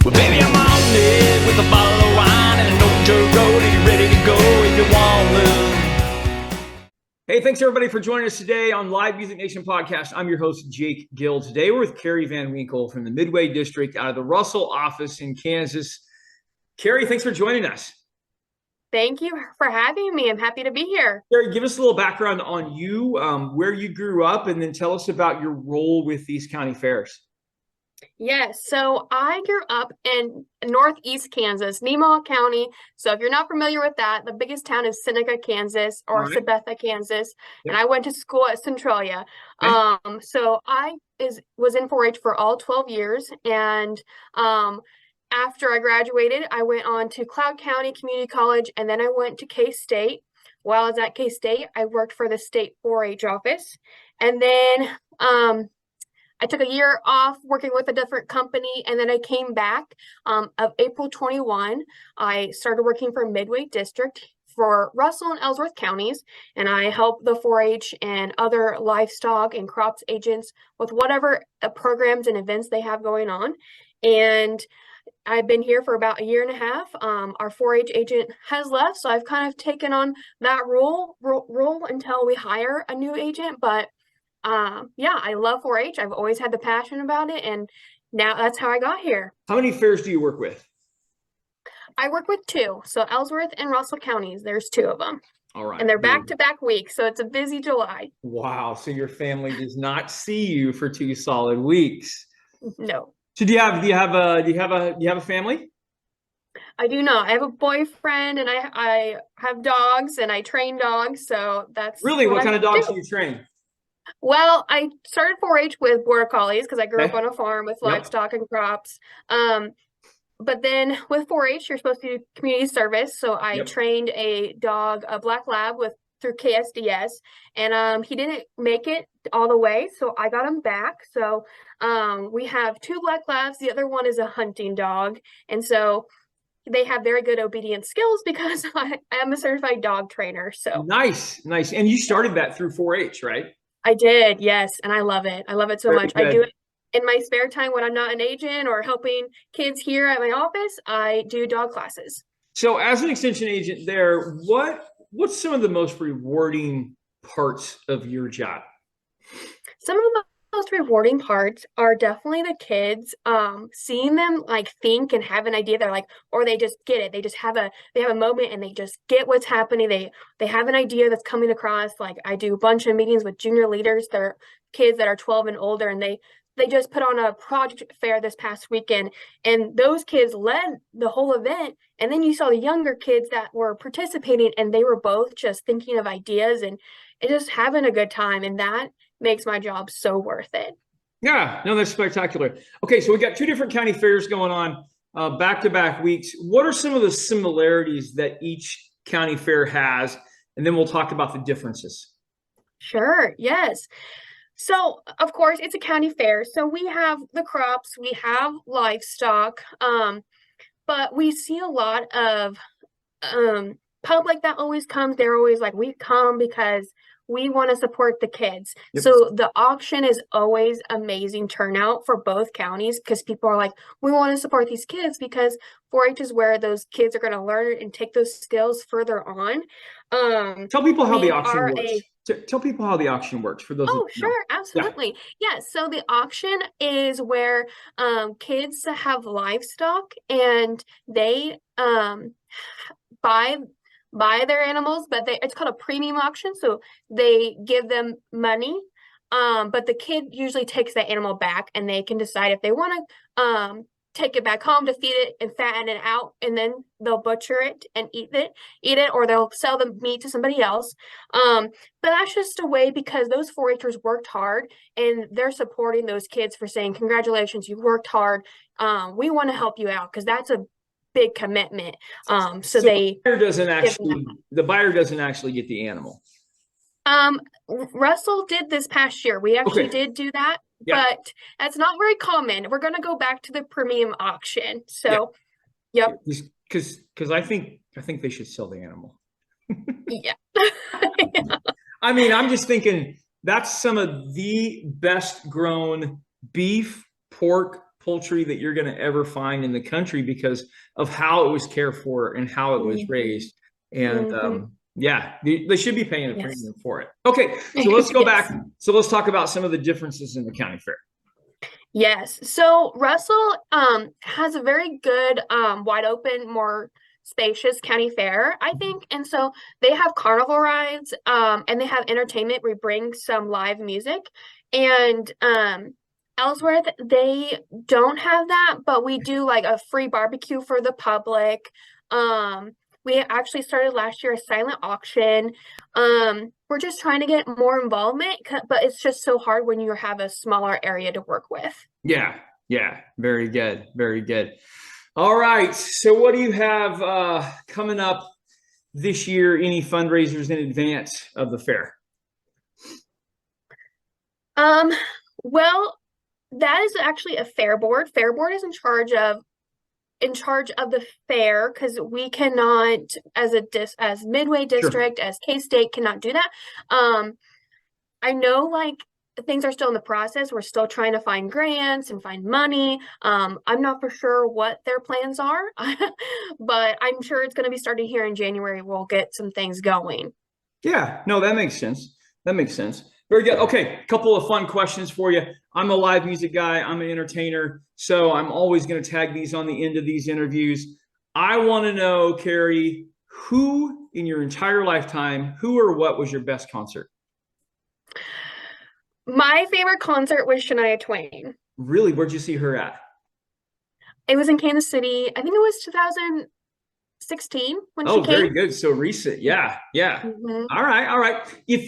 Well, baby, I'm on it with a bottle of wine and an old dirt road, and you're ready to go if you want to. Hey, thanks everybody for joining us today on Live Music Nation podcast. I'm your host, Jake Gill. Today we're with Karrie Van Winkle from the Midway District out of the Russell office in Kansas. Karrie, thanks for joining us. Thank you for having me. I'm happy to be here. Karrie, give us a little background on you, where you grew up, and then tell us about your role with these county fairs. Yes, so I grew up in northeast Kansas, Nemaha County. So if you're not familiar with that, the biggest town is Seneca, Kansas, or Right. Sabetha, Kansas. Yep. And I went to school at Centralia. Okay. So I was in 4-H for all 12 years. And after I graduated, I went on to Cloud County Community College, and then I went to K-State. While I was at K-State, I worked for the state 4-H office. And then I took a year off working with a different company, and then I came back of April 21. I started working for Midway District for Russell and Ellsworth counties, and I help the 4-H and other livestock and crops agents with whatever programs and events they have going on. And I've been here for about a year and a half. Our 4-H agent has left, so I've kind of taken on that role until we hire a new agent. But yeah, I love 4-H. I've always had the passion about it, and now that's how I got here. How many fairs do you work with? I work with 2, so Ellsworth and Russell counties. There's 2 of them. All right. And they're back-to-back weeks, so it's a busy July. Wow. So your family does not see you for 2 solid weeks. No. So do you have a family? I do not. I have a boyfriend, and I have dogs, and I train dogs, so that's Really? What kind of dogs do you train? Well, I started 4-H with border collies because I grew up Okay. on a farm with Yep. livestock and crops. But then with 4-H, you're supposed to do community service. So I Yep. trained a dog, a black lab through KSDS, and he didn't make it all the way, so I got him back. So we have 2 black labs. The other one is a hunting dog, and so they have very good obedience skills because I am a certified dog trainer. So Nice. And you started that through 4-H, right? I did, yes, and I love it. I love it so Very much. good. I do it in my spare time when I'm not an agent or helping kids here at my office. I do dog classes. So as an extension agent there, what's some of the most rewarding parts of your job? Some of the most rewarding parts are definitely the kids, seeing them like think and have an idea. They're like, or they just get it. They have a moment and they just get what's happening. They have an idea that's coming across. Like I do a bunch of meetings with junior leaders. They're kids that are 12 and older, and they just put on a project fair this past weekend, and those kids led the whole event. And then you saw the younger kids that were participating, and they were both just thinking of ideas and just having a good time. And that makes my job so worth it. Yeah, no, that's spectacular. Okay, so we got 2 different county fairs going on back-to-back weeks. What are some of the similarities that each county fair has? And then we'll talk about the differences. Sure, yes. So, of course, it's a county fair. So we have the crops, we have livestock, but we see a lot of public that always comes. They're always like, we come because we want to support the kids. Yep. So the auction is always amazing turnout for both counties because people are like, we want to support these kids because 4-H is where those kids are going to learn and take those skills further on. Tell people how the auction works. Tell people how the auction works for those. Oh, sure, absolutely. Yeah. So the auction is where kids have livestock and they buy their animals, but it's called a premium auction. So they give them money, but the kid usually takes that animal back, and they can decide if they want to take it back home to feed it and fatten it out, and then they'll butcher it and eat it, or they'll sell the meat to somebody else. But that's just a way because those 4-Hers worked hard, and they're supporting those kids for saying, congratulations, you worked hard. We want to help you out because that's a big commitment. So the buyer doesn't actually get the animal. Russell did this past year. We actually did do that. Yeah. But that's not very common. We're going to go back to the premium auction. So, yep. Because I think they should sell the animal. Yeah. I mean, I'm just thinking that's some of the best grown beef, pork, poultry that you're going to ever find in the country because of how it was cared for and how it was raised. And yeah, they should be paying a premium for it. Okay, so let's go back. So let's talk about some of the differences in the county fair. Yes. So Russell has a very good wide open, more spacious county fair, I think. And so they have carnival rides and they have entertainment. We bring some live music. And Ellsworth, they don't have that, but we do like a free barbecue for the public. We actually started last year a silent auction. We're just trying to get more involvement, but it's just so hard when you have a smaller area to work with. Yeah. Very good. Very good. All right. So what do you have coming up this year? Any fundraisers in advance of the fair? Well, that is actually a fair board. Fair board is in charge of the fair because we cannot, as Midway district, as K-State, cannot do that. I know like things are still in the process. We're still trying to find grants and find money. I'm not for sure what their plans are, but I'm sure it's going to be starting here in January. We'll get some things going. Yeah, no, that makes sense. Very good. Okay, a couple of fun questions for you. I'm a live music guy. I'm an entertainer. So I'm always going to tag these on the end of these interviews. I want to know, Karrie, who in your entire lifetime, who or what was your best concert? My favorite concert was Shania Twain. Really? Where'd you see her at? It was in Kansas City. I think it was 2016 when she came. Oh, very good. So recent. Yeah. All right.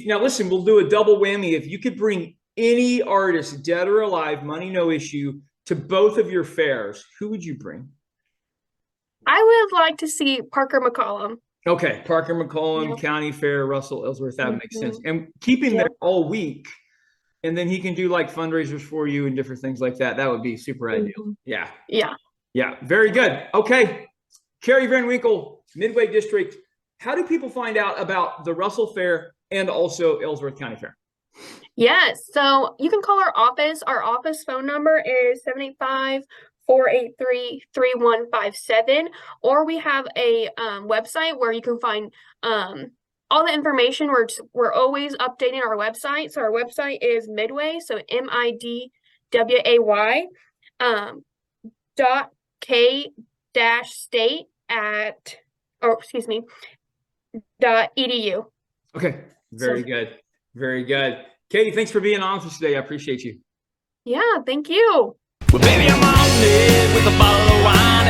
Now listen, we'll do a double whammy. If you could bring any artist, dead or alive, money, no issue, to both of your fairs, who would you bring? I would like to see Parker McCollum. Okay. Parker McCollum, County Fair, Russell Ellsworth. That makes sense. And keep him there all week. And then he can do like fundraisers for you and different things like that. That would be super ideal. Yeah. Very good. Okay. Karrie Van Winkle, Midway District. How do people find out about the Russell Fair and also Ellsworth County Fair? Yes. So you can call our office. Our office phone number is 785-483-3157. Or we have a website where you can find all the information. We're always updating our website. So our website is Midway, so MIDWAY .k-state .edu. Okay. Very good. Katie, thanks for being on with us today. I appreciate you. Yeah, thank you. Well, baby, I'm on it with a bottle of wine.